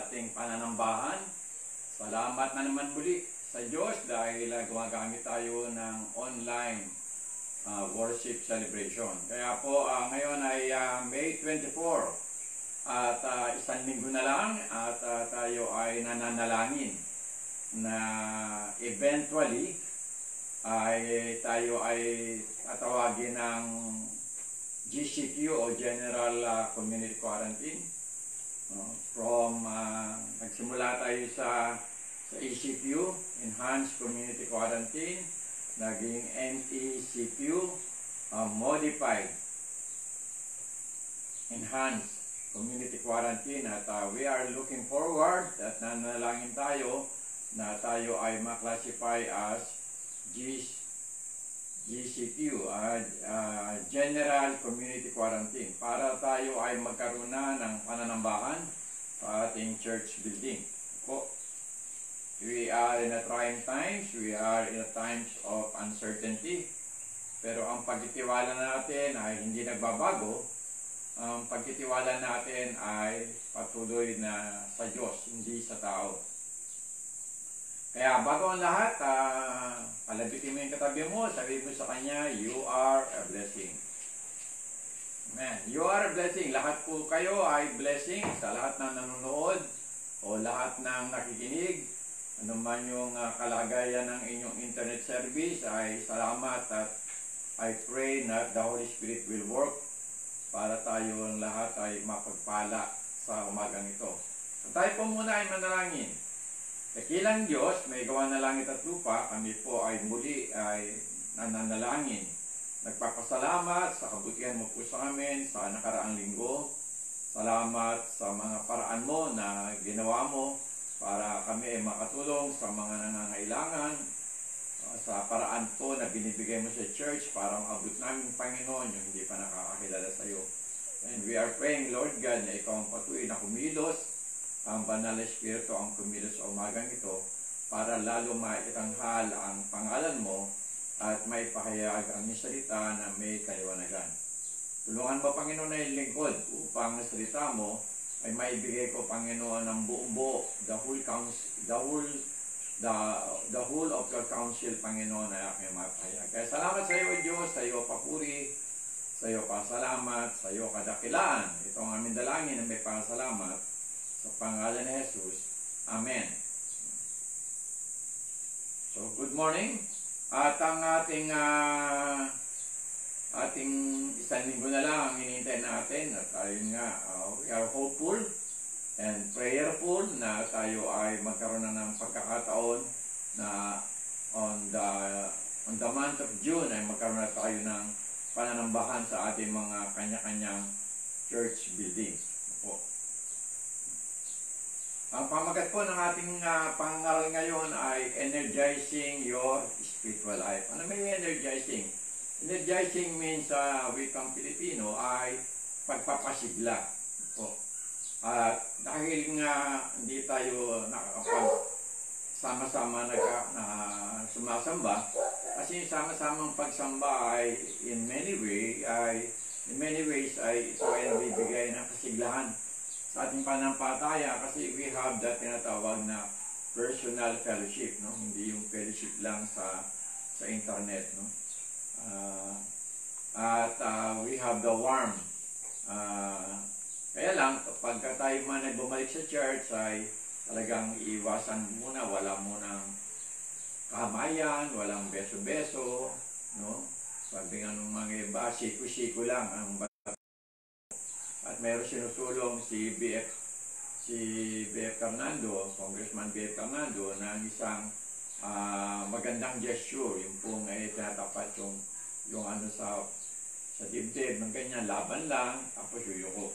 ating pananambahan. Salamat na naman muli sa Diyos dahil gumagamit tayo ng online worship celebration. Kaya po ngayon ay May 24 at isang linggo na lang at tayo ay nananalangin na eventually ay tayo ay tatawagin ng GCQ o General Community Quarantine. Nagsimula tayo sa ECQ, Enhanced Community Quarantine, naging MECQ, Modified Enhanced Community Quarantine, at we are looking forward at nanalangin tayo na tayo ay maklasify as GCQ, General Community Quarantine, para tayo ay magkaroon na ng pananambahan sa ating church building. We are in a trying times, we are in a times of uncertainty, pero ang pagtitiwala natin ay hindi nagbabago. Ang pagtitiwala natin ay patuloy na sa Diyos, hindi sa tao. Kaya bago ang lahat, palabitin mo yung katabi mo, sabihin mo sa kanya, you are a blessing. Amen. You are a blessing. Lahat po kayo ay blessing sa lahat ng nanonood o lahat ng nakikinig. Ano man yung kalagayan ng inyong internet service, ay salamat at I pray na the Holy Spirit will work para tayo lahat ay mapagpala sa umagang ito. So tayo po muna ay manalangin. Dakilang Diyos, may gawa na langit at lupa, kami po ay muli ay nananalangin. Nagpapasalamat sa kabutihan mo po sa amin sa nakaraang linggo. Salamat sa mga paraan mo na ginawa mo para kami ay makatulong sa mga nangangailangan. Sa paraan po na binibigay mo sa church para maabot namin, Panginoon, yung hindi pa nakakakilala sa iyo. And we are praying, Lord God, na ikaw ang patuloy na kumilos, ang banal na Espiritu ang kumilos sa umagang ito para lalo maitanghal ang pangalan mo at may pahayag ang salita na may kaliwanagan. Tulungan mo, Panginoon, na lingkod upang ang salita mo ay maibigay ko, Panginoon, ng buong buo, the whole of your counsel, Panginoon, na aking mapahayag. Kaya salamat sa iyo, Diyos, sa iyo papuri, sa iyo pasalamat, sa iyo kadakilaan. Ito ang aming dalangin na may pasalamat sa pangalan ni Jesus. Amen. So, good morning. At ang ating isang linggo na lang ang hinihintay natin at tayo nga, we are hopeful and prayerful na tayo ay magkaroon na ng pagkakataon na on the month of June ay magkaroon na tayo ng pananambahan sa ating mga kanya-kanyang church buildings. Ang pamagat po ng ating pangaral ngayon ay energizing your spiritual life. Ano may energizing? Energizing means wikang Pilipino ay pagpapasigla. At dahil nga hindi tayo nakakapag-sama-sama sumasamba, kasi sama-samang pagsamba ay in many ways ay ito ay nabibigay ng kasiglahan sa ating panampalataya, kasi we have that tinatawag na personal fellowship, no? Hindi yung fellowship lang sa internet, no? We have the warmth. Kaya lang, kapag tayo man ay bumalik sa church, ay talagang iiwasan muna, wala munang kahamayan, walang beso-beso, no? Sabi nga nung mga iba, siko-siko lang ang at mayroon sinusulong si BF Fernando, Congressman BF Fernando, na isang magandang gesture, yung pong tinatapat yung ano sa dibdib ng ganyan, laban lang, tapos yuyuko.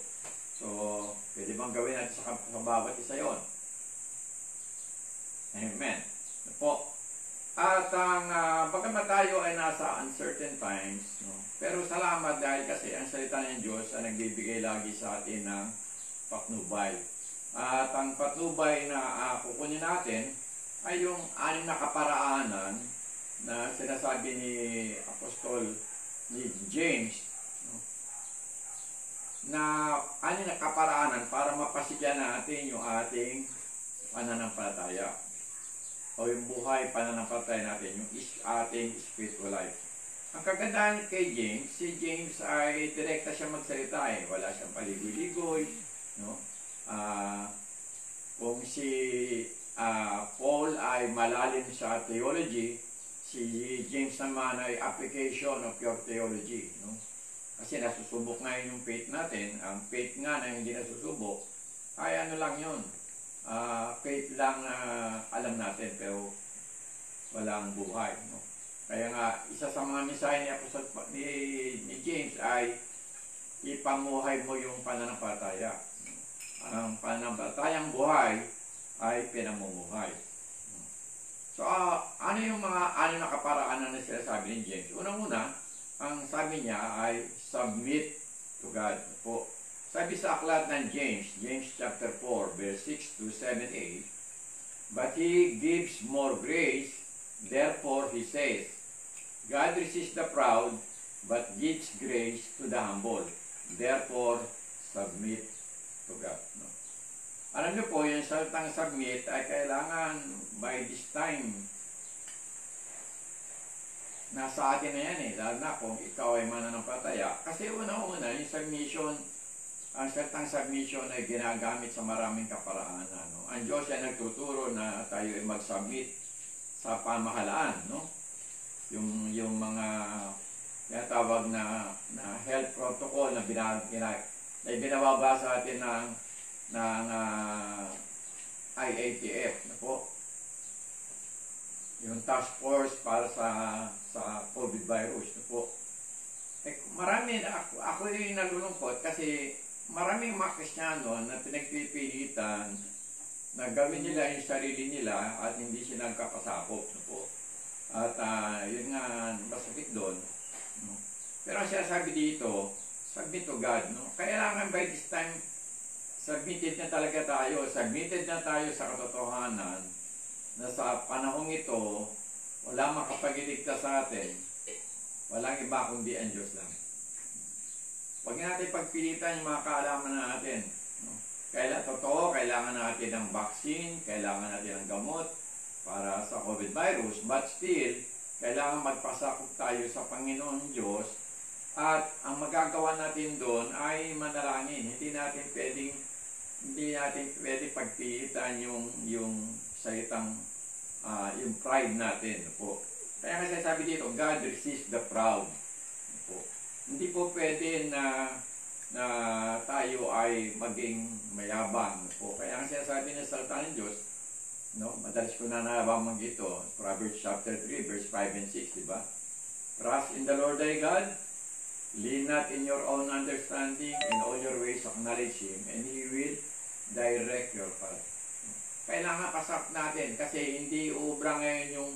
So, pwede bang gawin natin sa bawat isa yon? Amen. Po. At bagamat tayo ay nasa uncertain times, no? Pero salamat dahil kasi ang salita ng Diyos ay nagbibigay lagi sa atin ng patnubay. At ang patnubay na kukunin natin ay yung 6 na kaparaanan na sinasabi ni Apostol ni James, no? na ano na kaparaanan para mapasigyan natin yung ating pananampalataya o yung buhay pananampalataya natin, yung ating spiritual life. Ang kagandahan kay James, si James ay direkta siya magsalita eh. Wala siyang paligoy-ligoy, no? Kung si Paul ay malalim sa theology, si James naman ay application of pure theology, no? Kasi nasusubok ngayon yung faith natin. Ang faith nga na hindi nasusubok, ay ano lang yun. Faith lang na alam natin pero walang buhay, no? Kaya nga, isa sa mga mensahe ni James ay ipamuhay mo yung pananampalataya. Ang pananampalatayang buhay ay pinamumuhay. So, ano yung mga na kaparaanan na sinasabi ni James? Unang-una, ang sabi niya ay submit to God. Po. Sabi sa aklat ng James chapter 4, verse 6 to 7-8, but He gives more grace, therefore He says, God resists the proud, but gives grace to the humble. Therefore, submit to God. No? Alam niyo po, yung salitang submit ay kailangan by this time nasa atin na yan eh, lalo na kung ikaw ay mananampalataya. Kasi una-una, yung submission, ang salitang submission ay ginagamit sa maraming kaparaanan. No? Ang Diyos ay nagtuturo na tayo ay mag-submit sa pamahalaan, no? Yung mga tinatawag na health protocol na binababa sa atin ng IATF, na po. Yung task force para sa COVID virus, na po. Marami, ako yung nalulungkot kasi maraming mga Kristiyano na pinagpipilitan na gawin nila yung sarili nila at hindi sila nagkapasakop, na po. At yun nga, masakit doon. No? Pero ang sinasabi dito, submit to God. No? Kailangan by this time, submitted na talaga tayo. Submitted na tayo sa katotohanan na sa panahong ito, wala makapagiligtas sa atin. Walang iba kundi ang Diyos lang. Huwag natin pagpilitan yung mga kaalaman natin. No? Kailangan natin ng vaccine, kailangan natin ng gamot, para sa COVID virus, but still, kailangan magpasakop tayo sa Panginoon Diyos at ang magagawa natin doon ay manalangin. Hindi natin pwedeng pagpilitan yung salitang, yung pride natin. Po. Kaya kasi sabi dito, God resists the proud. Po. Hindi po pwede na tayo ay maging mayabang. Po. Kaya kasi sabi ng salita ng Diyos, no, madalas ko na nabamang ito, Proverbs chapter 3, verse 5 and 6, diba? Trust in the Lord thy God, lean not in your own understanding, in all your ways acknowledge Him, and He will direct your path. Kailangan pasak natin kasi hindi ubra ngayon yung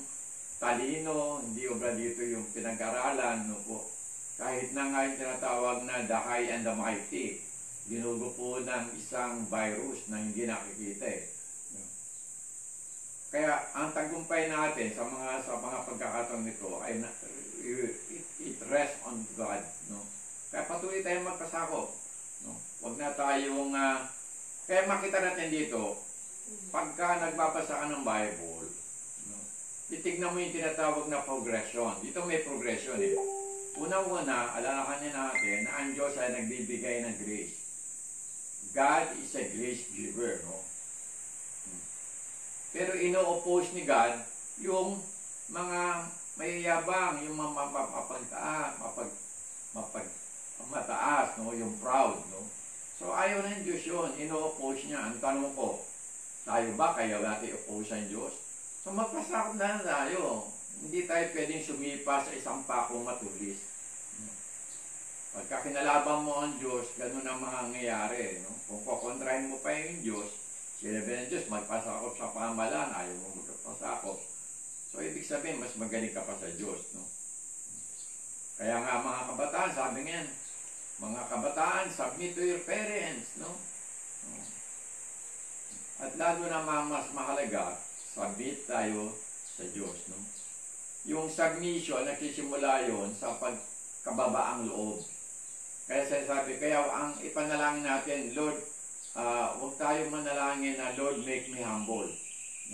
talino, hindi ubra dito yung pinag-aralan, no po. Kahit na nga yung tinatawag na the high and the mighty, ginugo po ng isang virus na hindi nakikita eh. Kaya ang tagumpay natin sa mga pagkakataon nito ay it rests on God, no. Kaya patuloy tayong magpasakop, no. Huwag na tayong kaya makita natin dito pagka nagbabasa ka ng Bible, no, titignan mo yung tinatawag na progression. Dito may progression eh. Una-una, alalahanin natin na ang Diyos ay nagbibigay ng grace. God is a grace giver, no. Pero ino-oppose ni God yung mga mayayabang, yung mataas, no? Yung proud. No? So ayaw ng Diyos yun, ino-oppose niya. Ang tanong ko, tayo ba kaya natin oppose ang Diyos? So magpasakop na tayo. Hindi tayo pwedeng sumipa sa isang pakong matulis. Pagka kinalaban mo ang Diyos, ganun ang mangyayari. No? Kung kukontrahin mo pa yung Diyos, sinabi ng Diyos, magpasakop sa pamahalaan, ayaw mo magpasakop. So, ibig sabihin, mas magaling ka pa sa Diyos, no? Kaya nga, mga kabataan, sabi nga yan, mga kabataan, submit to your parents, no? At lalo na mas mahalaga, submit tayo sa Diyos, no? Yung submission, nagsisimula yon sa pagkababaang loob. Kaya sabi, kaya ang ipanalangin natin, Lord, huwag tayo manalangin na, Lord, make me humble.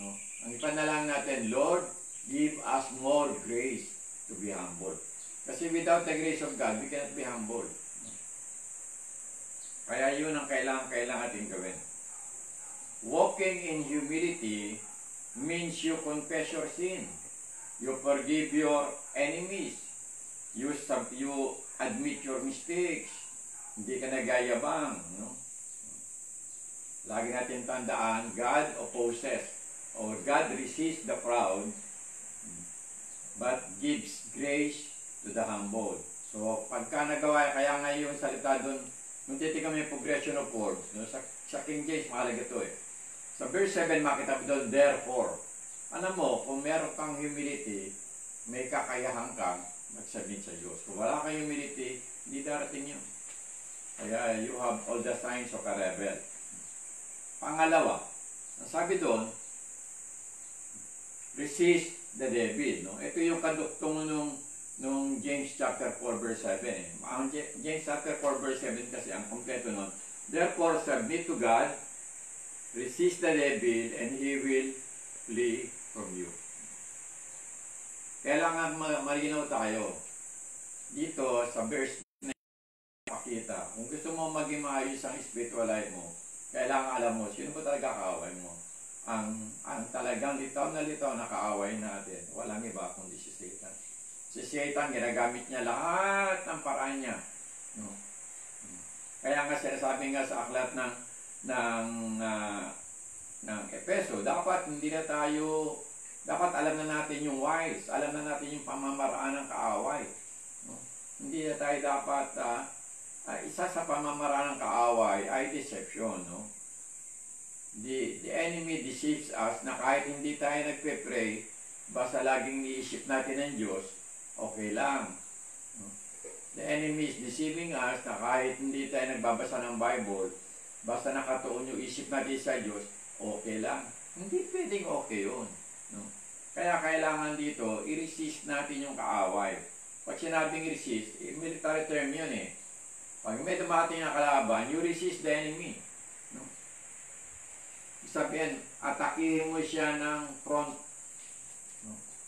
No? Ang ipanalangin natin, Lord, give us more grace to be humble. Kasi without the grace of God, we cannot be humble. No? Kaya yun ang kailangan ating gawin. Walking in humility means you confess your sin. You forgive your enemies. You admit your mistakes. Hindi ka nagayabang. No? Lagi natin tandaan, God opposes or God resists the proud but gives grace to the humble. So, pagka nagawa, kaya nga yung salita doon, nung titignan mo yung progression of words, no? sa King James, mahalaga ito eh. Sa verse 7, makita mo doon, therefore. Alam mo, kung meron kang humility, may kakayahan kang mag-submit sa Diyos. Kung wala kang humility, hindi darating yun. Kaya you have all the signs of a rebel. Pangalawa, ang sabi doon, resist the devil. No? Ito yung kaduktong nung James chapter 4 verse 7. Eh. Ang James chapter 4 verse 7 kasi ang kompleto nun. Therefore, submit to God, resist the devil, and he will flee from you. Kailangan malinaw tayo. Dito sa verse na pakita, kung gusto mo maging maayos ang spiritual life mo, kailangan alam mo, sino ba talaga kaaway mo? Ang talagang litaw na kaaway natin, walang iba kundi si Satan. Si Satan, ginagamit niya lahat ng paraan niya. No? Kaya nga sinasabi nga sa aklat ng Efeso, dapat alam na natin yung wise, alam na natin yung pamamaraan ng kaaway. No? Hindi na tayo dapat, isa sa pamamaraan ng kaaway ay deception. No? The enemy deceives us na kahit hindi tayo nagpe-pray, basta laging niisip natin ng Diyos, okay lang. No? The enemy is deceiving us na kahit hindi tayo nagbabasa ng Bible, basta nakatuon yung isip natin sa Diyos, okay lang. Hindi pwedeng okay yun. No? Kaya kailangan dito, i-resist natin yung kaaway. Pag sinabing resist, military term yun eh. Pag may dumating na kalaban, you resist the enemy. No? Sabihin, atakihin mo siya ng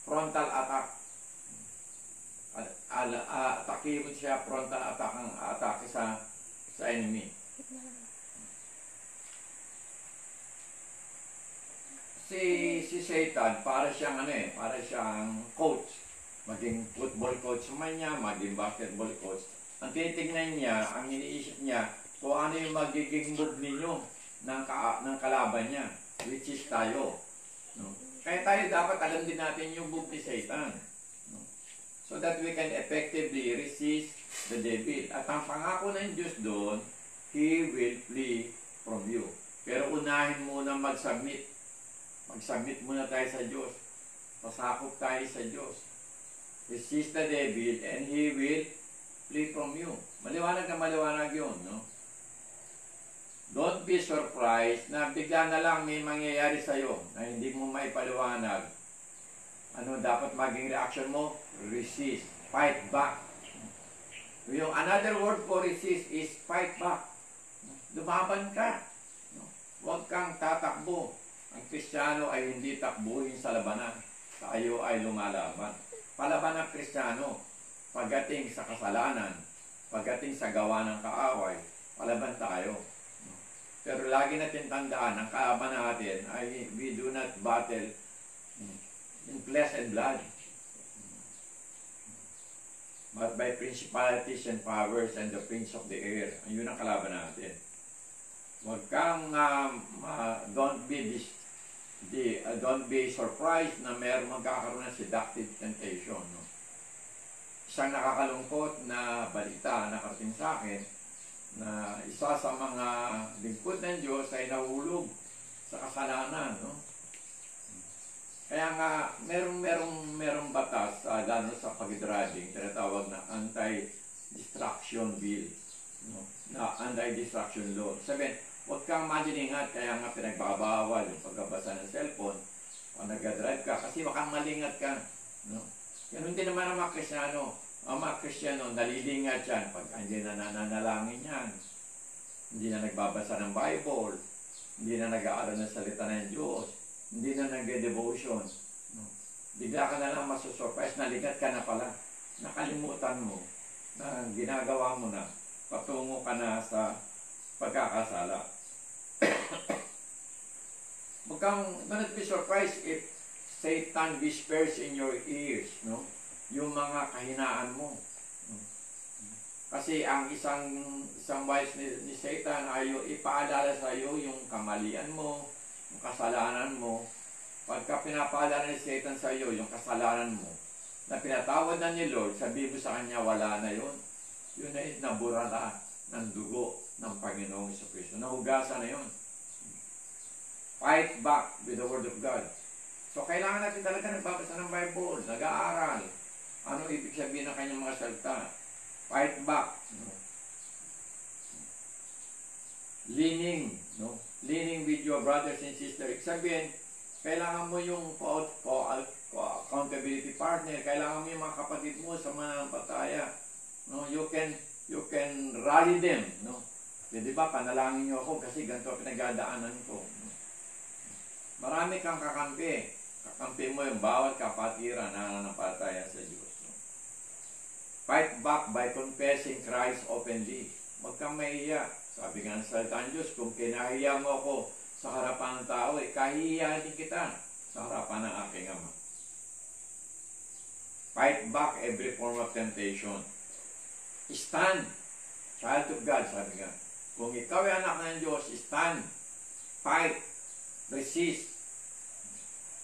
frontal attack. Atakihin mo siya frontal attack ang atake sa enemy. Si Satan, para siyang coach. Maging football coach man niya, maging basketball coach. Ang titignan niya, ang iniisip niya, kung ano yung magiging move ninyo ng kalaban niya, which is tayo. No? Kaya tayo dapat alam din natin yung move ni Satan. No? So that we can effectively resist the devil. At ang pangako ng Diyos doon, He will flee from you. Pero unahin muna mag-submit. Mag-submit muna tayo sa Diyos. Pasakop tayo sa Diyos. Resist the devil and he will flee from you. Maliwanag na maliwanag yun, no? Don't be surprised na bigla na lang may mangyayari sa'yo na hindi mo maipaliwanag. Ano dapat maging reaction mo? Resist. Fight back. Yung another word for resist is fight back. Lumaban ka. Huwag kang tatakbo. Ang Kristiyano ay hindi takbuhin sa labanan. Tayo ay lumalaban. Palaban ng Kristiyano, pagdating sa kasalanan, pagdating sa gawa ng kaaway, palaban tayo. Pero lagi natin tandaan, ang kalaban natin ay we do not battle in flesh and blood, but by principalities and powers and the prince of the air. Yun ang kalaban natin. Huwag kang don't be surprised na mayroong magkakaroon ng seductive temptation. No? Isang nakakalungkot na balita nakarating sa akin na isa sa mga lingkod ng Diyos ay nahulog sa kasalanan. No? Kaya nga, merong batas, lalo sa pag-driving, tinatawag na anti-distraction bill. No? Na anti-distraction law. Sabihin, huwag kang malingat, kaya nga pinagbabawal yung pagbabasa ng cellphone o nag-drive ka kasi baka malingat ka. No? Ganun din naman ang mga Kristyano. Ang mga Kristiyano, nalilingat yan pag hindi na nananalangin yan. Hindi na nagbabasa ng Bible. Hindi na nag-aaral ng salita ng Diyos. Hindi na nag-devotion. No? Bigla ka na lang masusurprise, naligat ka na pala. Nakalimutan mo na ginagawa mo na. Patungo ka na sa pagkakasala. Do not be surprised if Satan whispers in your ears, no? Yung mga kahinaan mo. Kasi ang isang wise ni Satan ay ipaalala sa iyo yung kamalian mo, yung kasalanan mo. Pagka pinapaalala ni Satan sa iyo yung kasalanan mo, na pinatawad na ni Lord, sabi mo sa kanya, wala na yun. Yun ay naburala ng dugo ng Panginoong Jesucristo. Nahugasan na yun. Fight back with the Word of God. So, kailangan natin talaga nagbabasa ng Bible, nag-aaral. Ano ibig sabihin ng kanyang mga salita? Fight back. No? Leaning. No? Leaning with your brothers and sisters. Ibig sabihin, kailangan mo yung accountability partner. Kailangan mo yung mga kapatid mo sa mga pataya. No? You can rally them. No? Di ba, panalangin nyo ako kasi ganito pinagdadaanan ko. No? Marami kang kakampi. Kakampi mo yung bawat kapatiran na nananampalaya sa Diyos. Fight back by confessing Christ openly. Huwag kang mahiya. Sabi nga ng salita ng Diyos, kung kinahiya mo ako sa harapan ng tao, kahihiya din kita sa harapan ng aking Ama. Fight back every form of temptation. Stand. Child of God, sabi nga. Kung ikaw ay anak ng Diyos, stand. Fight. Resist.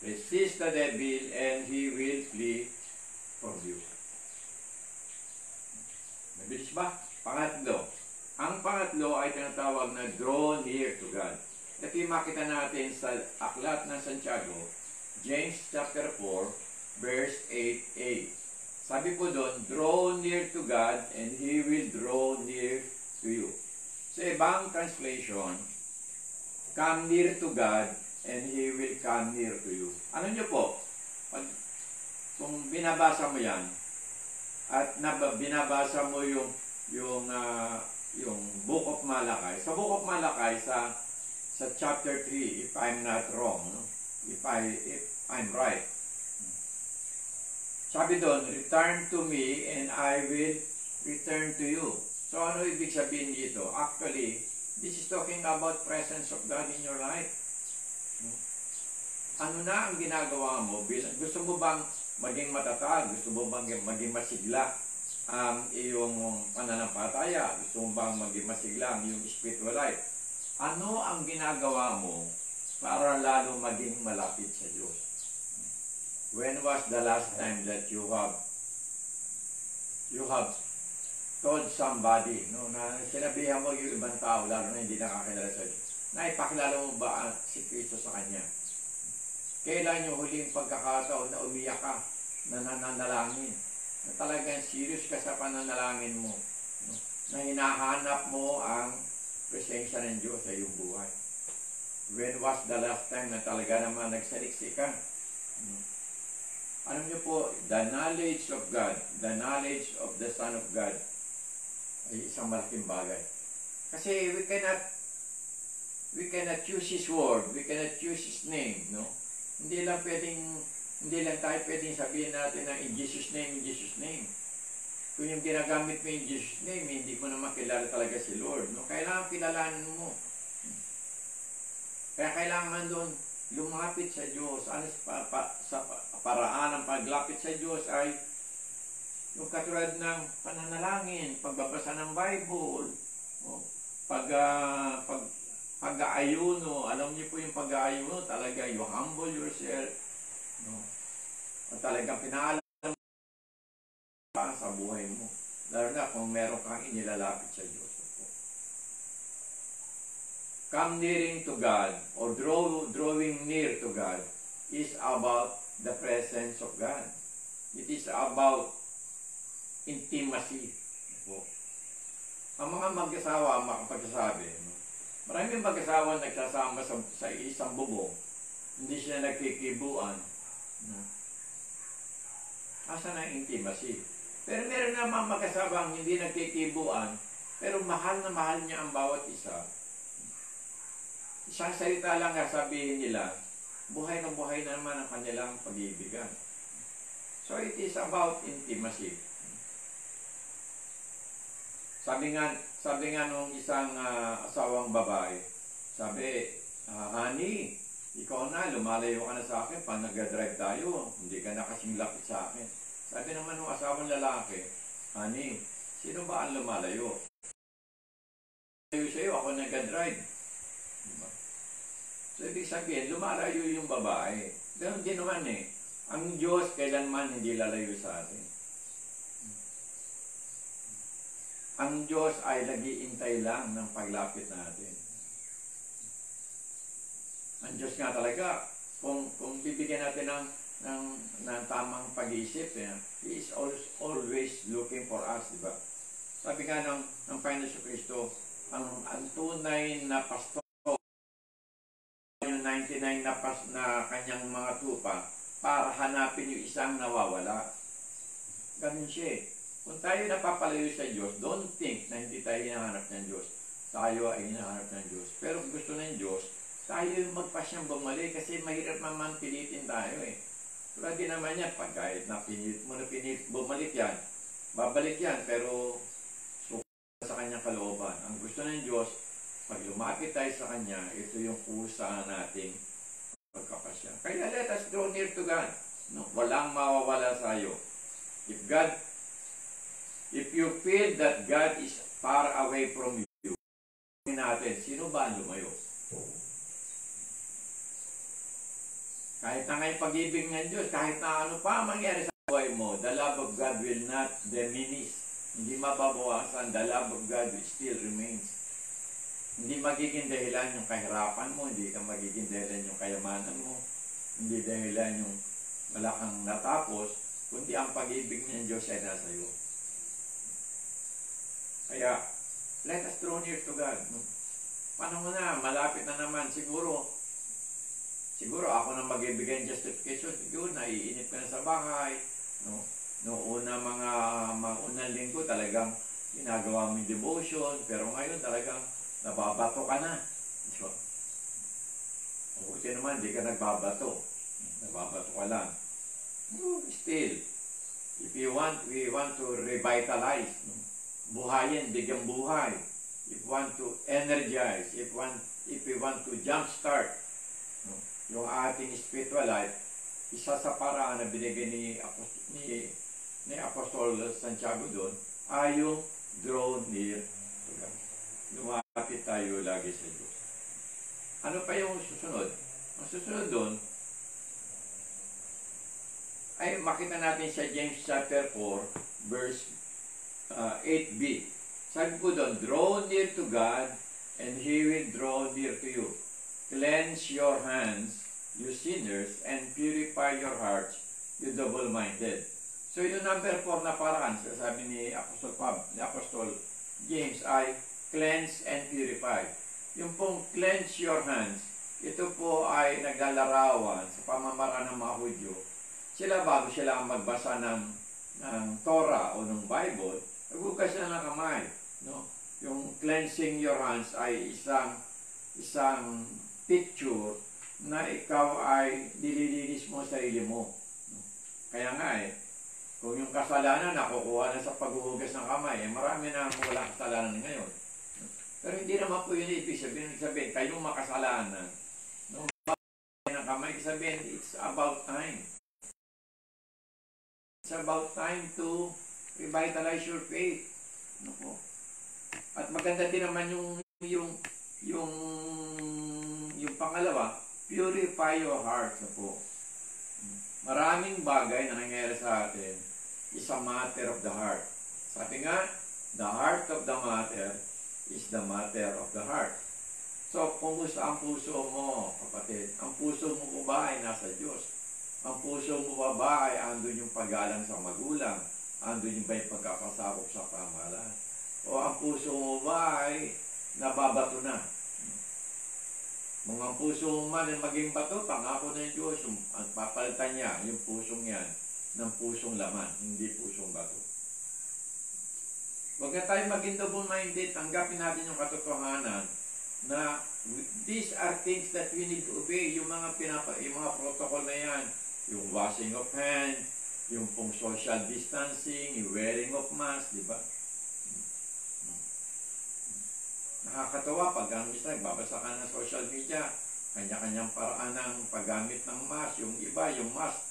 Resist the devil and he will flee from you. Nabilis ba? Pangatlo. Ang pangatlo ay tinatawag na draw near to God. Ito yung makita natin sa aklat ng Santiago, James chapter 4, verse 8a. Sabi po doon, draw near to God and He will draw near to you. Sa ibang translation, come near to God and He will come near to you. Ano nyo po? Kung binabasa mo yan, at binabasa mo yung Book of Malakay. Sa Book of Malakay, sa chapter 3, if I'm not wrong, no? if I'm right. Sabi doon, return to me and I will return to you. So ano ibig sabihin dito? Actually, this is talking about presence of God in your life. Ano na ang ginagawa mo? Gusto mo bang maging matatag? Gusto mo bang maging masigla ang iyong pananampalataya? Gusto mo bang maging masigla ang iyong spiritual life? Ano ang ginagawa mo para lalo maging malapit sa Diyos? When was the last time that you have told somebody, no, na sinabihan mo yung ibang tao, lalo na hindi nakakilala sa Diyos, na ipakilala mo ba si Kristo sa Kanya? Kailan yung huling pagkakataon na umiyak ka, na nananalangin, na talagang serious ka sa pananalangin mo, no? Na hinahanap mo ang presensya ng Diyos sa iyong buhay? When was the last time na talaga naman nagsaliksi ka? No? Alam niyo po, the knowledge of God, the knowledge of the Son of God, ay isang malaking bagay. Kasi we cannot use His word, we cannot use His name, no? Hindi lang tayo pwedeng sabihin natin na in Jesus' name, in Jesus' name. Kung yung ginagamit mo in Jesus' name, hindi mo na makilala talaga si Lord, no? Kailangan kilalanin mo. Kaya kailangan doon lumapit sa Diyos. Ano sa paraan ng paglapit sa Diyos ay yung katulad ng pananalangin, pagbabasa ng Bible, pag-aayuno. Alam niyo po yung pag-aayuno, talaga you humble yourself, no? At talagang pinaalam sa buhay mo. Lalo na kung meron kang inilalapit sa Diyos. Come nearing to God or drawing near to God is about the presence of God. It is about intimacy. Ang mga mag-asawa, makapagsasabi, no? Maraming mag-asawa nagsasama sa isang bubong, hindi sila nagkikibuan. No? Asa na intimacy? Pero meron naman mag-asawang hindi nagkikibuan, pero mahal na mahal niya ang bawat isa. Isang salita lang nga sabihin nila, buhay na naman ang kanilang pag-ibigan. So it is about intimacy. Sabi nga nung isang asawang babae, sabi, honey, ikaw na, lumalayo ka na sa akin pag nag-drive tayo, hindi ka na kasing lapit sa akin. Sabi naman ng asawang lalaki, honey, sino ba ang lumalayo? Sa'yo, ako nag-drive. Diba? So, ibig sabihin, lumalayo yung babae. Ganun din naman eh. Ang Diyos kailanman hindi lalayo sa atin. Ang Diyos ay nag-iintay lang ng paglapit natin. Ang Diyos nga talaga, kung bibigyan natin ng tamang pag-iisip, He is always looking for us, di ba? Sabi nga ng Panginoon Jesucristo, ang tunay na pastor, yung 99 na kanyang mga tupa, para hanapin yung isang nawawala. Ganun siya eh. Kung tayo napapalayo sa Diyos, don't think na hindi tayo hinahanap ng Diyos. Tayo ay hinahanap ng Diyos. Pero gusto ng Diyos, tayo yung magpasyang bumalik kasi mahirap naman pilitin tayo eh. Tulad din naman yan, pag kahit na pinilit mo na bumalik yan, babalik yan, pero suka sa kanyang kalooban. Ang gusto ng Diyos, pag lumapit tayo sa Kanya, ito yung kusa nating pagkapasya. Kaya let us draw near to God. No? Walang mawawala sa iyo. If you feel that God is far away from you, natin, sino ba ang lumayo? Kahit na ngayong pag-ibig ng Diyos, kahit na ano pa mangyari sa buhay mo, the love of God will not diminish. Hindi mababawasan, the love of God will still remains. Hindi magiging dahilan yung kahirapan mo, hindi ka magiging dahilan yung kayamanan mo, hindi dahilan yung wala kang natapos, kundi ang pag-ibig ng Diyos ay nasa iyo. Kaya, let us draw near to God. No? Paano mo na, malapit na naman, siguro ako na magbibigay ng justification, yun, naiinip ka na sa bahay, no? Noong mga unang linggo talagang ginagawa mo yung devotion, pero ngayon talagang nababato ka na. So, buti naman, hindi ka nagbabato. Nababato ka lang. No, still, we want to revitalize. No? Buhayin, bigyan buhay. If we want to energize, if we want to jumpstart, no? Yung ating spiritual life, isa sa paraan na binigay ni Apostol Santiago doon, ay yung draw near to God. Lumapit tayo lagi sa Diyos. Ano pa yung susunod? Ang susunod doon, ay makita natin sa James chapter 4, verse 8b. Sabi po doon, draw near to God, and He will draw near to you. Cleanse your hands, you sinners, and purify your hearts, you double-minded. So yung number 4 na paraan, sabi ni Apostol James ay cleanse and purify. Yung pong cleanse your hands, ito po ay naglalarawan sa pamamaraan ng mga Hudyo. Sila bago sila magbasa ng Torah o ng Bible, naghugas sila ng kamay. No? Yung cleansing your hands ay isang picture na ikaw ay nililinis mo sa sarili mo. Kaya nga kung yung kasalanan nakukuha na sa paghuhugas ng kamay, marami na walang kasalanan ngayon. Pero hindi naman po yun ibig sabihin, kayong makasalanan. No? Ng kamay, sabihin, it's about time. It's about time to revitalize your faith. Ano po? At maganda din naman yung pangalawa, purify your heart na po. Maraming bagay na nangyayari sa atin is a matter of the heart. Sabi nga, the heart of the matter is the matter of the heart. So, kumusta ang puso mo, kapatid? Ang puso mo po ba ay nasa Diyos? Ang puso mo ba ay andun yung paggalang sa magulang? Andun yung ba yung pagkakasabog sa pamahalaan? O ang puso mo ba ay nababato na? Mga puso mo man ay maging bato, pangako ng Diyos, papalitan niya yung pusong yan ng pusong laman, hindi pusong bato. Huwag na tayo maging double-minded. Tanggapin natin yung katotohanan na these are things that we need to obey. Yung mga protocol na yan, yung washing of hands, yung pong social distancing, yung wearing of mask, di ba? Nakakatawa pag ang isa, babasa ka ng social media, kanya-kanyang paraan ng paggamit ng mask. Yung iba, yung mask,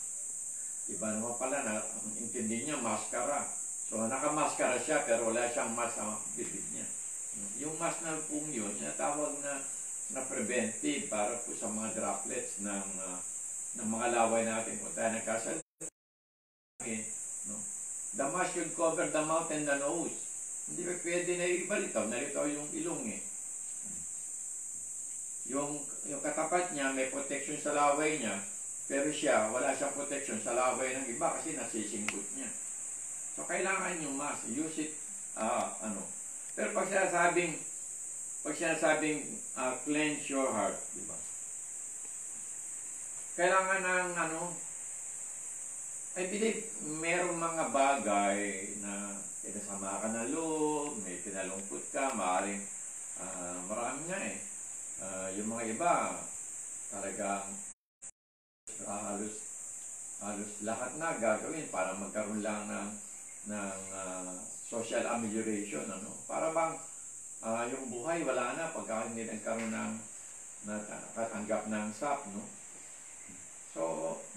iba naman pala na ang intindi niya, maskara. So, nakamaskara siya pero wala siyang mask sa bibig niya. Yung mask na pong yun, tinatawag na preventive para po sa mga droplets ng mga laway natin kung tayo nagkasal. No? The mask should cover the mouth and the nose. Hindi ba pwede na ibalitaw? Nalitaw yung ilong eh. Yung katapat niya may protection sa laway niya, pero siya, wala siyang protection sa laway ng iba kasi nasisingkot niya. So, kailangan yung mask. Use it, Pero pag sinasabing cleanse your heart, di ba? Kailangan ng I believe merong mga bagay na pinasama ka na loob, may pinalungkot ka, maaaring marami nga eh. Yung mga iba, talagang halos lahat na gagawin para magkaroon lang ng social amelioration. Para bang yung buhay wala na pagka hindi nagkaroon ng nakatanggap ng SAP. No? So,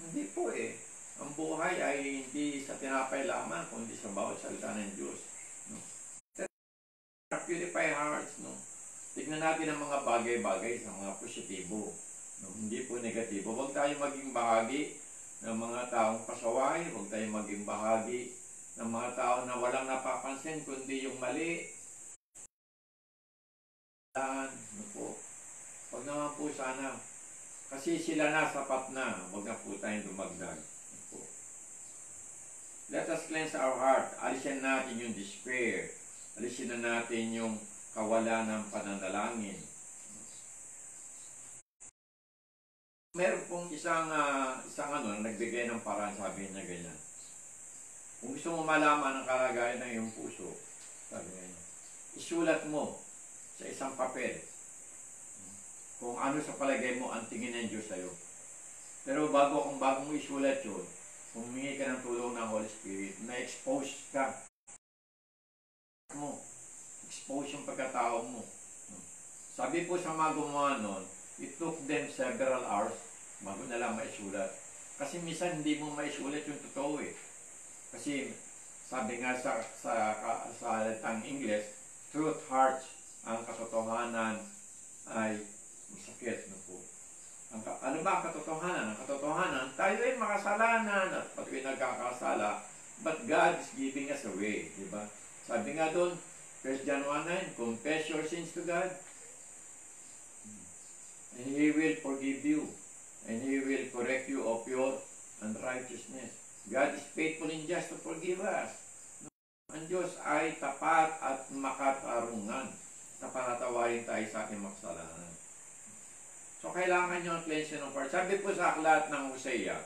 hindi po eh. Ang buhay ay hindi sa tinapay lamang, kundi sa bawat salita ng Diyos. No? Purify hearts. No? Tignan natin ang mga bagay-bagay sa mga positibo. No? Hindi po negatibo. Huwag tayong maging bahagi ng mga taong pasaway. Huwag tayong maging bahagi ng mga tao na walang napapansin, kundi yung mali. Ano po? Huwag naman po sana. Kasi sila na, sapat na. Huwag na po tayong dumagdag. Let us cleanse our heart. Alisin natin yung despair. Alisin na natin yung kawalan ng pananalangin. Meron pong isang nagbigay ng paraan, sabi niya ganyan. Kung gusto mo malaman ang kalagayan ng iyong puso, sabi niya, isulat mo sa isang papel kung ano sa palagay mo ang tingin ng Diyos sa'yo. Pero bago mo isulat yun, humingi ka ng tulong ng Holy Spirit, na-expose ka. Expose yung pagkatao mo. Sabi po sa mga gumawa nun, it took them several hours bago na lang maisulat. Kasi minsan hindi mo maisulat yung totoo eh. Kasi sabi nga sa salitang English, truth hurts. Ang katotohanan ay masakit na po. Ano ba ang katotohanan? Ang katotohanan, tayo ay makasalanan at patuloy nagkakasala, but God is giving us a way. Diba? Sabi nga doon, 1 John 1:9, confess your sins to God, and He will forgive you, and He will correct you of your unrighteousness. God is faithful and just to forgive us. Ang Diyos ay tapat at makatarungan na panatawarin tayo sa ating makasalanan. So, kailangan nyo ang cleansing ng heart. Sabi po sa aklat ng Hosea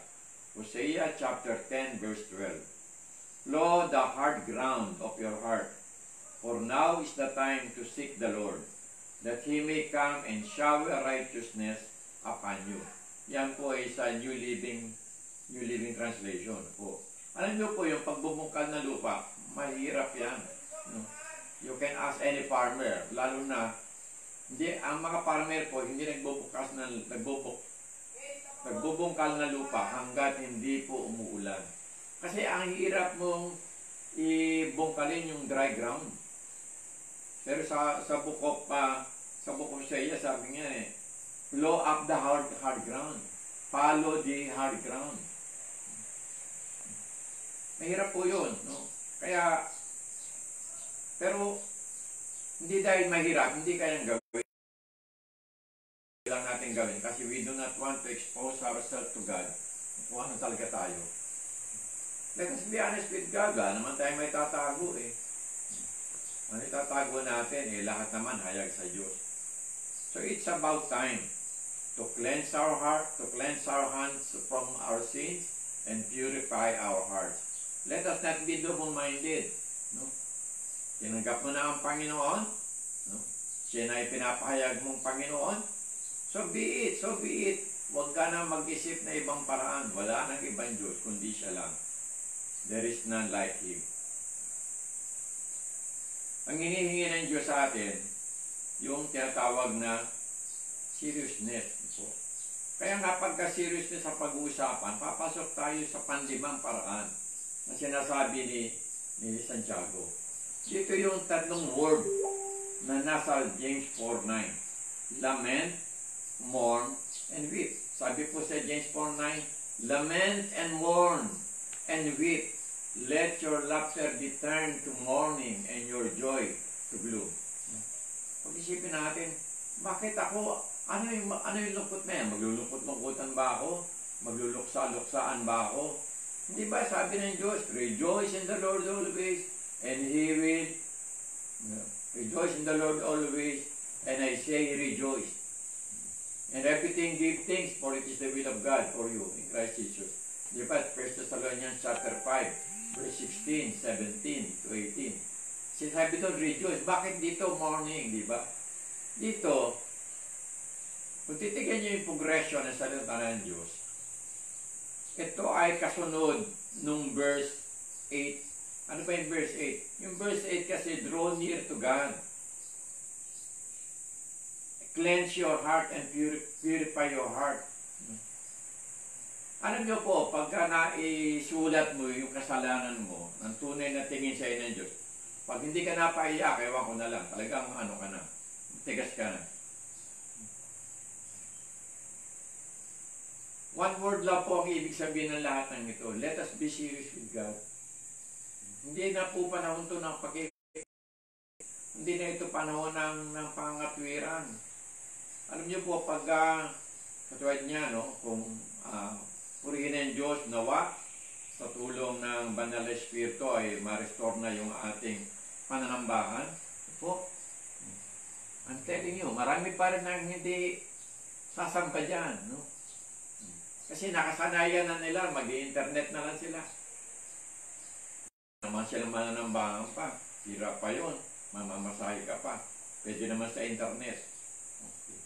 chapter 10, verse 12. Lord, the hard ground of your heart, for now is the time to seek the Lord, that He may come and shower righteousness upon you. Yan po ay sa New Living Translation po. Alam nyo po, yung pagbubungkal na lupa, mahirap yan. No? You can ask any farmer, lalo na ang mga farmer po hindi nagbubungkal na lupa hanggat hindi po umuulan. Kasi ang hirap mong ibungkalin yung dry ground. Pero sa book of Hosea, sabi niya blow up the hard ground. Follow the hard ground. Mahirap po yun, no? Pero hindi dahil mahirap, hindi kayang gawin. Lang natin gawin kasi we do not want to expose ourselves to God. Kung ano talaga tayo. Let us be honest with God. Naman tayo may tatago eh. Ano itatago natin lahat naman hayag sa Diyos. So it's about time to cleanse our heart, to cleanse our hands from our sins, and purify our hearts. Let us not be double-minded. No? Tinanggap mo na ang Panginoon, no? Siya na ipinapahayag mong Panginoon, so be it, so be it. Huwag ka na mag-isip na ibang paraan. Wala nang ibang Diyos, kundi siya lang. There is none like Him. Ang hinihingi ng Diyos sa atin, yung tinatawag na seriousness. Kaya nga pagka-seriousness sa pag-uusapan, papasok tayo sa panlimang paraan na sinasabi ni Santiago. Dito yung tatlong word na nasa James 4:9. Lament, mourn, and weep. Sabi po sa James 4:9, lament and mourn and weep. Let your laughter be turned to mourning and your joy to gloom. Pag-isipin natin, bakit ako, ano yung lungkot na yan? Maglulungkot-lungkutan ba ako? Magluluksa-luksaan ba ako? Hindi ba sabi ng Diyos, rejoice in the Lord always, and He will, rejoice in the Lord always, and I say rejoice. And everything give thanks, for it is the will of God for you in Christ Jesus. Di ba? 1 Thessalonians chapter 5, verse 16, 17 to 18. Sinasabi doon, rejoice. Bakit dito morning, di ba? Dito, kung titigan niyo yung progression ng salita ng Diyos, ito ay kasunod nung verse 8. Ano ba yung verse 8? Yung verse 8 kasi, draw near to God. Cleanse your heart and purify your heart. Alam niyo po, pagka naisulat mo yung kasalanan mo, ng tunay na tingin sa iyo ng Diyos, pag hindi ka napaiyak, ewan ko na lang, talagang ano ka na, tigas ka na. One word lang po ang ibig sabihin ng lahat ng ito. Let us be serious with God. Hindi na po panahon to ng hindi na ito panahon ng pangatwiran. Alam niyo po, pag katulad niya, no, kung purihin ng Diyos, nawa, sa tulong ng Banal na Espiritu ay ma-restore na yung ating pananambahan. Po, I'm telling you, marami pa rin nang hindi sasamba dyan, no? Kasi nakasanayan na nila, mag-i-internet na lang sila. Naman silang mananambahan pa, hirap pa yun, mamamasahe ka pa, pwede naman sa internet. Okay.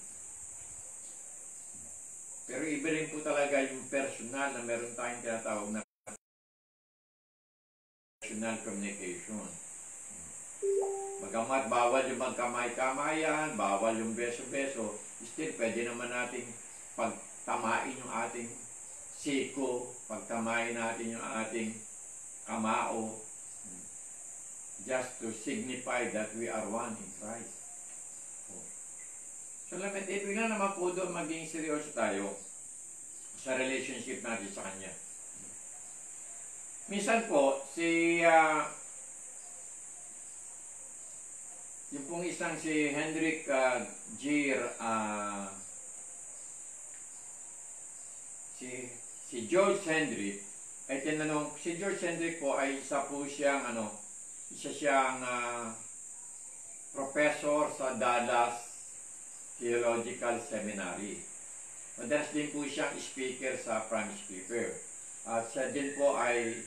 Pero iba rin po talaga yung personal na meron tayong tinatawag na personal communication. Bagamat bawal yung magkamay-kamayan, bawal yung beso-beso, still pwede naman nating pagtamain yung ating siko, pagtamain natin yung ating kamao, just to signify that we are one in Christ. So, ibig na naman po doon maging seryoso tayo sa relationship natin sa Kanya. Minsan po, yung pong isang si Hendrik si George Hendrik, ay tinanong, si George Hendrik po ay isa siyang professor sa Dallas Theological Seminary. Madalas din po siyang speaker sa Promise Keeper. At siya din po ay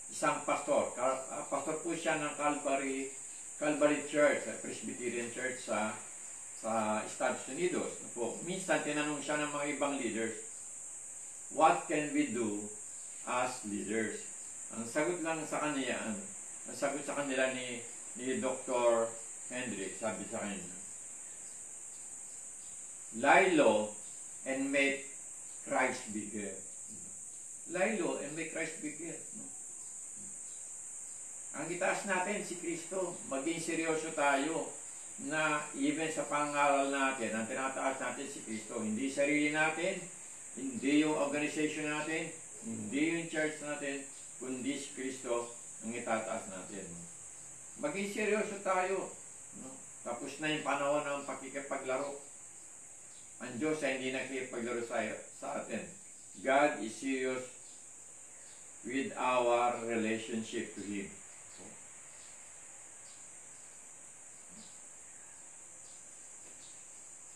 isang pastor. Pastor po siya ng Calvary Church, Presbyterian Church sa Estados Unidos. Po, minsan tinanong siya ng mga ibang leaders, what can we do as leaders? Ang sagot lang sa kanila, ni Dr. Hendrik, sabi sa kanya, lie low and make Christ bigger. Lie low and make Christ bigger. Ang itaas natin si Kristo, maging seryoso tayo na even sa pangaral natin, ang tinataas natin si Kristo, hindi sarili natin, hindi yung organization natin, hindi yung church natin, kundi si Kristo ang itataas natin. Maging seryoso tayo. No? Tapos na yung panahon ng pakikipaglaro. Ang Diyos ay hindi nakikipaglaro sa atin. God is serious with our relationship to Him.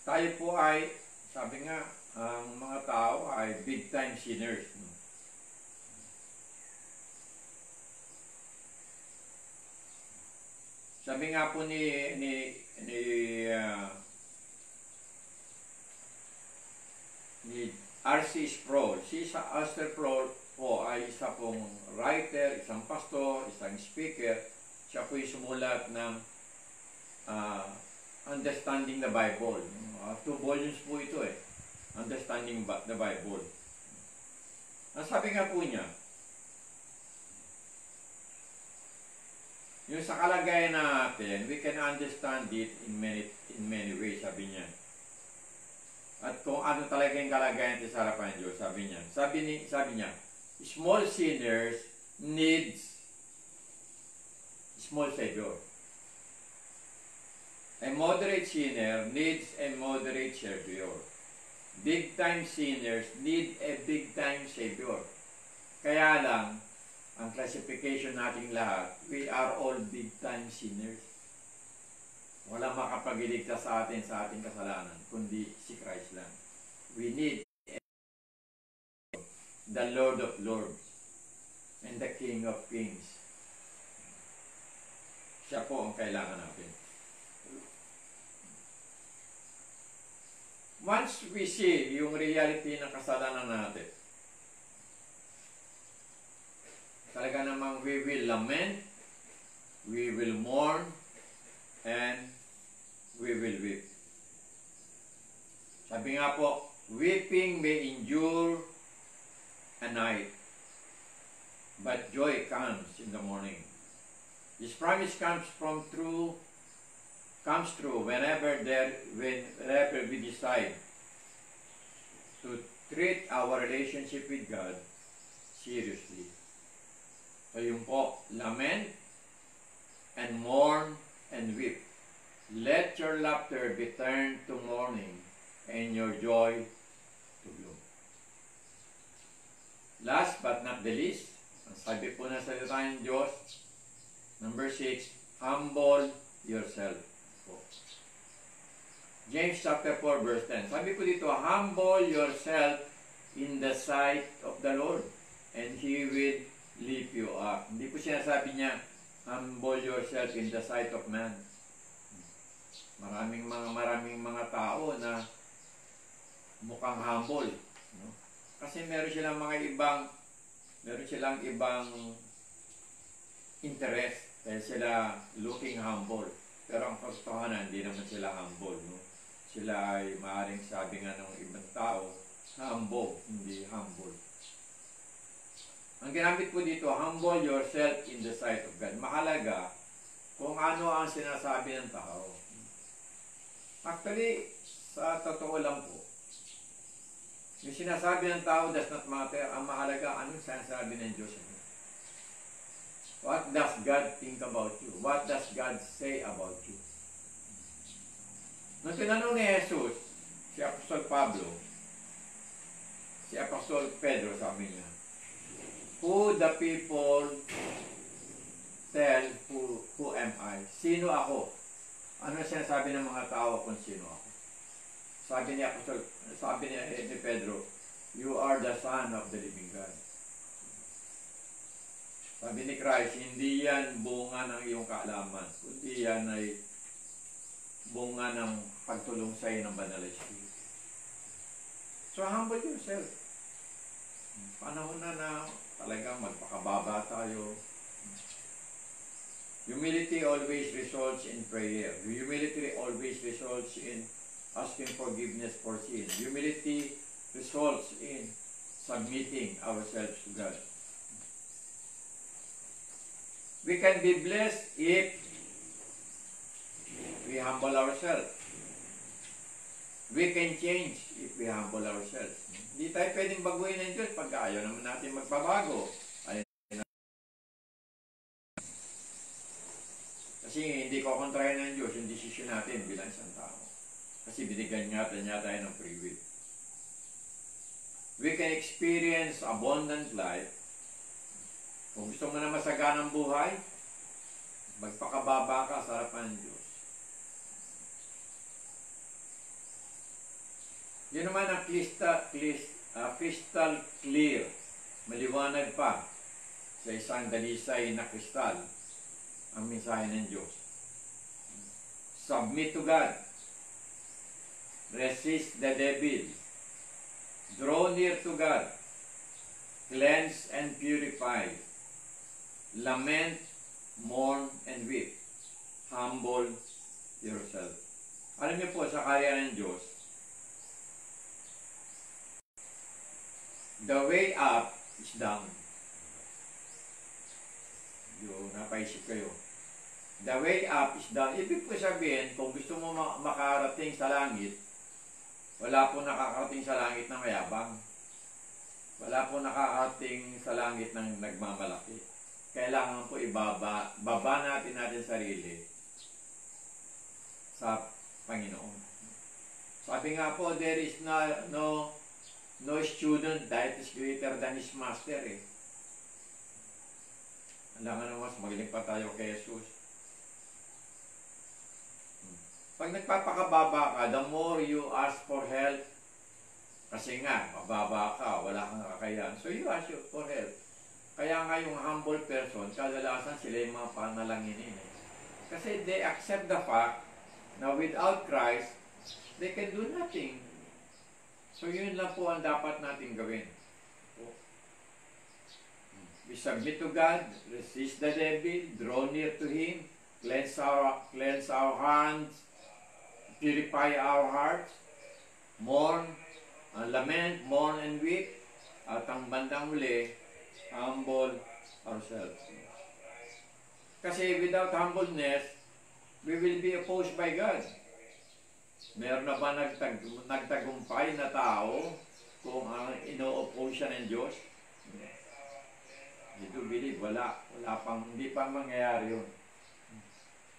Tayo po ay, sabi nga, ang mga tao ay big time sinners. No? sabi nga po uh, ni R.C. Sproul. Si Arthur Sproul po ay isa pong writer, isang pastor, isang speaker. Siya po yung sumulat ng Understanding the Bible. 2 volumes po ito eh. Understanding the Bible. Ang sabi nga po niya, yung sa kalagayan natin, we can understand it in many ways, sabi niya. At kung ano talaga yung kalagayan natin sa harapan ng Diyos, sabi niya. Sabi niya, small sinners needs small Savior. A moderate sinner needs a moderate Savior. Big time sinners need a big time Savior. Kaya lang, ang classification nating lahat, we are all big time sinners. Walang makapagiligtas sa ating kasalanan, kundi si Christ lang. We need the Lord of Lords and the King of Kings. Siya po ang kailangan natin. Once we see yung reality ng kasalanan natin, talaga namang we will lament, we will mourn, and we will weep. Sabi nga po, weeping may endure a night, but joy comes in the morning. This promise comes true whenever we decide to treat our relationship with God seriously. So yung po, lament and mourn and weep. Let your laughter be turned to mourning and your joy to gloom. Last but not the least, ang sabi po na salita ng Diyos, number 6, humble yourself. James chapter 4 verse 10. Sabi po dito, humble yourself in the sight of the Lord and He will lift you up. Hindi po sinasabi niya, humble yourself in the sight of man. Maraming mga tao na mukhang humble. No? Kasi meron silang ibang interest. Kaya sila looking humble. Pero ang katotohanan, hindi naman sila humble. No? Sila ay maaaring sabi nga ng ibang tao, humble, hindi humble. Ang ginamit po dito, humble yourself in the sight of God. Mahalaga kung ano ang sinasabi ng tao. Actually, sa totoo lang po, yung sinasabi ng tao does not matter. Ang mahalaga, anong sinasabi ng Diyos? What does God think about you? What does God say about you? Nung tinanong ni Jesus, si Apostol Pablo, si Apostol Pedro, sabi niya, who the people tell who am I? Sino ako? Ano sinasabi ng mga tao kung sino ako? Sabi ni Pedro, you are the Son of the living God. Sabi ni Christ, hindi yan bunga ng iyong kaalaman, kundi yan ay bunga ng pagtulong sa iyo ng Banal na Espiritu. So humble yourself. Panahon na talagang magpakababa tayo. Humility always results in prayer. Humility always results in asking forgiveness for sin. Humility results in submitting ourselves to God. We can be blessed if we humble ourselves. We can change if we humble ourselves. Hindi tayo pwedeng baguhin ng Diyos pag ayaw naman natin magbabago. Kasi hindi ko kontrahin ng Diyos yung desisyon natin bilang isang tao. Kasi binigyan niya tayo ng free will. We can experience abundant life. Kung gusto mo na masaganang buhay, magpakababa ka sa harapan ng Diyos. Yun naman ang crystal clear, maliwanag pa sa isang dalisay na kristal ang mensahe ng Diyos. Submit to God. Resist the devil. Draw near to God. Cleanse and purify. Lament, mourn, and weep. Humble yourself. Alam niyo po, sa karya ng Diyos, the way up is down. Yung napaisip kayo. The way up is down. Ibig po sabihin, kung gusto mo makarating sa langit, wala po nakakarating sa langit na mayabang. Wala po nakakarating sa langit ng nagmamalaki. Kailangan po baba natin sarili sa Panginoon. Sabi nga po, there is no student that is greater than his master eh. Alam nga mas magaling pa tayo kay Jesus. Pag nagpapakababa ka, the more you ask for help, kasi nga, mababa ka, wala kang kakayahan. So you ask for help. Kaya nga yung humble person, kadalasan sila yung mga panalanginin eh. Kasi they accept the fact na without Christ, they can do nothing. So yun lang po ang dapat natin gawin. We submit to God, resist the devil, draw near to Him, cleanse our hands, purify our hearts, mourn, lament, mourn and weep, at ang bandang huli, humble ourselves. Kasi without humbleness, we will be opposed by God. Meron na ba nagtagumpay na tao kung ang ino-oppose siya ng Diyos? You do believe, hindi pa mangyayari yun.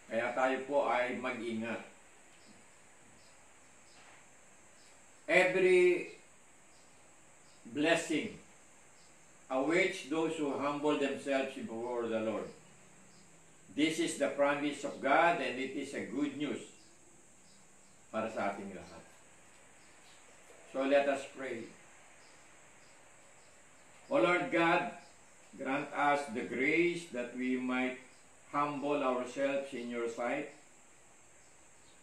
Kaya tayo po ay mag-ingat. Every blessing awaits those who humble themselves before the Lord. This is the promise of God and it is a good news para sa ating lahat. So let us pray. O Lord God, grant us the grace that we might humble ourselves in your sight.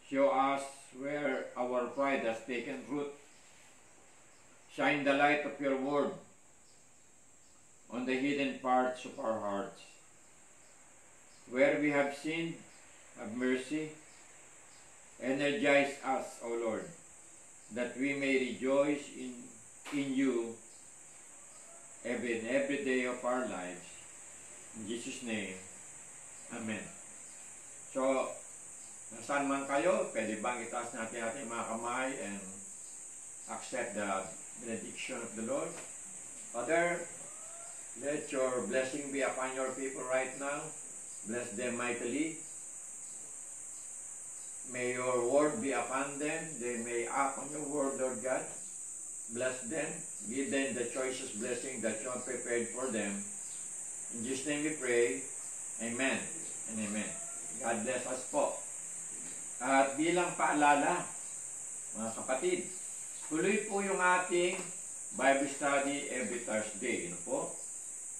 Show us where our pride has taken root. Shine the light of your word on the hidden parts of our hearts. Where we have sinned, have mercy. Energize us, O Lord, that we may rejoice in you every day of our lives. In Jesus' name, Amen. So, nasaan man kayo, pwede bang itaas natin ating mga kamay and accept the benediction of the Lord? Father, let your blessing be upon your people right now. Bless them mightily. May your word be upon them. They may act on your word, Lord God. Bless them. Give them the choicest blessing that you have prepared for them. In Jesus' name we pray. Amen and amen. God bless us po. At bilang paalala, mga kapatid, tuloy po yung ating Bible study every Thursday. Ano po?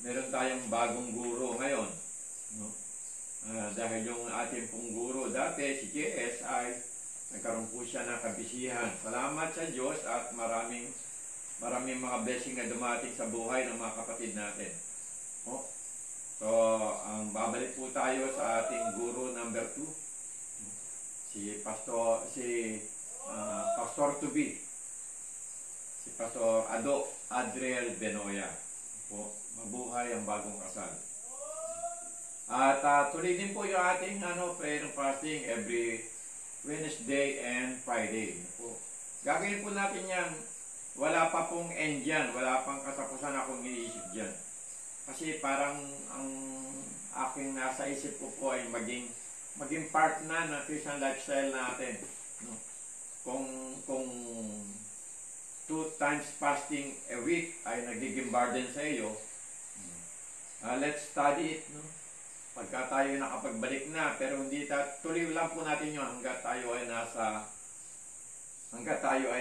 Meron tayong bagong guro ngayon. No? Dahil yung ating pong guro dati, si JS, ay nagkaroon po siya ng kabisihan. Salamat sa Diyos at maraming mga blessing na dumating sa buhay ng mga kapatid natin. Oh. So, babalik po tayo sa ating guro number 2. Si Pastor to be. Si Pastor Adriel Benoya. Po, mabuhay ang bagong kasal. At tuloy din po yung ating prayer and fasting every Wednesday and Friday. Po. Gagawin po natin yan. Wala pa pong end yan. Wala pang katapusan akong iniisip dyan. Kasi parang ang aking nasa isip ko po ay maging part na ng Christian lifestyle natin. No? Kung 2 times fasting a week ay nagiging burden sa iyo, let's study it. No? Pagka tayo nakapagbalik na, pero hindi tuloy lang po natin yun hanggat tayo ay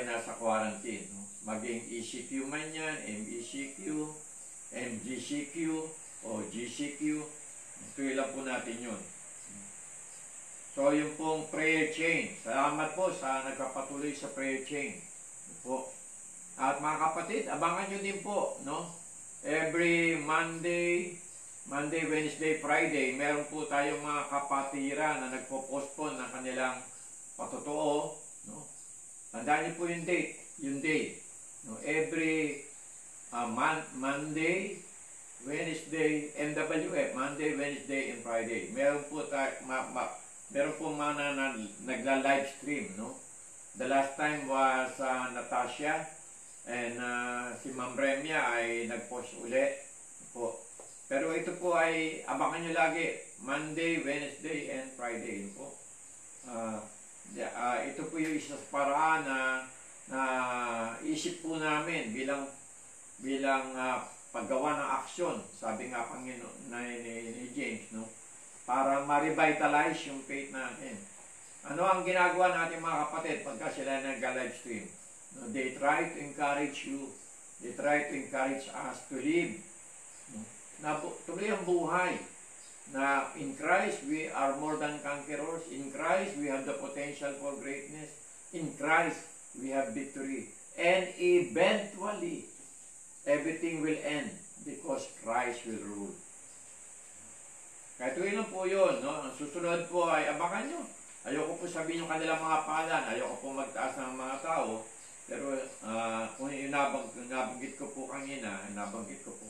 nasa quarantine. No? Maging ECQ man yan, MECQ, MGCQ, o GCQ, tuloy lang po natin yun. So, yung pong prayer chain. Salamat po sa nagpapatuloy sa prayer chain. Po. At mga kapatid, abangan nyo din po, no? Every Monday, Wednesday, Friday, meron po tayong mga kapatiran na nagpo-postpone ng kanilang patotoo, no? Tandaan niyo po yung date, no? Every Monday, Wednesday, MWF, Monday, Wednesday, and Friday. Meron po mga nagla-live stream, no? The last time was Natasha and si Ma'am Remia ay nag-post ulit po. Pero ito po ay abangan nyo lagi, Monday, Wednesday, and Friday po. Ito po yung isa sa paraan na isip po namin bilang paggawa ng aksyon, sabi nga Panginoon ni James, no? Para ma-revitalize yung faith natin. Ano ang ginagawa natin mga kapatid pagka sila nag-live stream? No, they try to encourage you. They try to encourage us to live. No? Na tuloy ang buhay. Na in Christ, we are more than conquerors. In Christ, we have the potential for greatness. In Christ, we have victory. And eventually, everything will end because Christ will rule. Kaya tuloy lang po yun, no? Ang susunod po ay abangan nyo. Ayoko po sabihin yung kanilang mga pangalan. Ayoko po magtaas ng mga tao. Pero kung nabanggit ko po kanina, nabanggit ko po.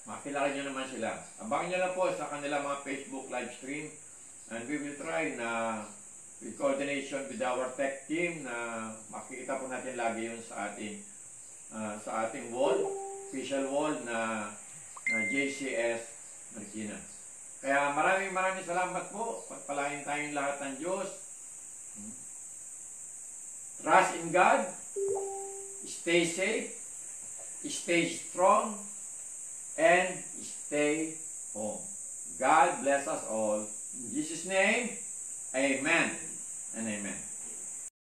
Makilala nyo naman sila. Abangan nyo lang po sa kanilang mga Facebook live stream. And we will try na with coordination with our tech team na makikita po natin lagi yun sa ating wall, official wall na JCS Marikina. Kaya maraming salamat po. Pagpalain tayong lahat ng Diyos. Trust in God. Stay safe. Stay strong. And stay home. God bless us all. In Jesus' name, amen and amen.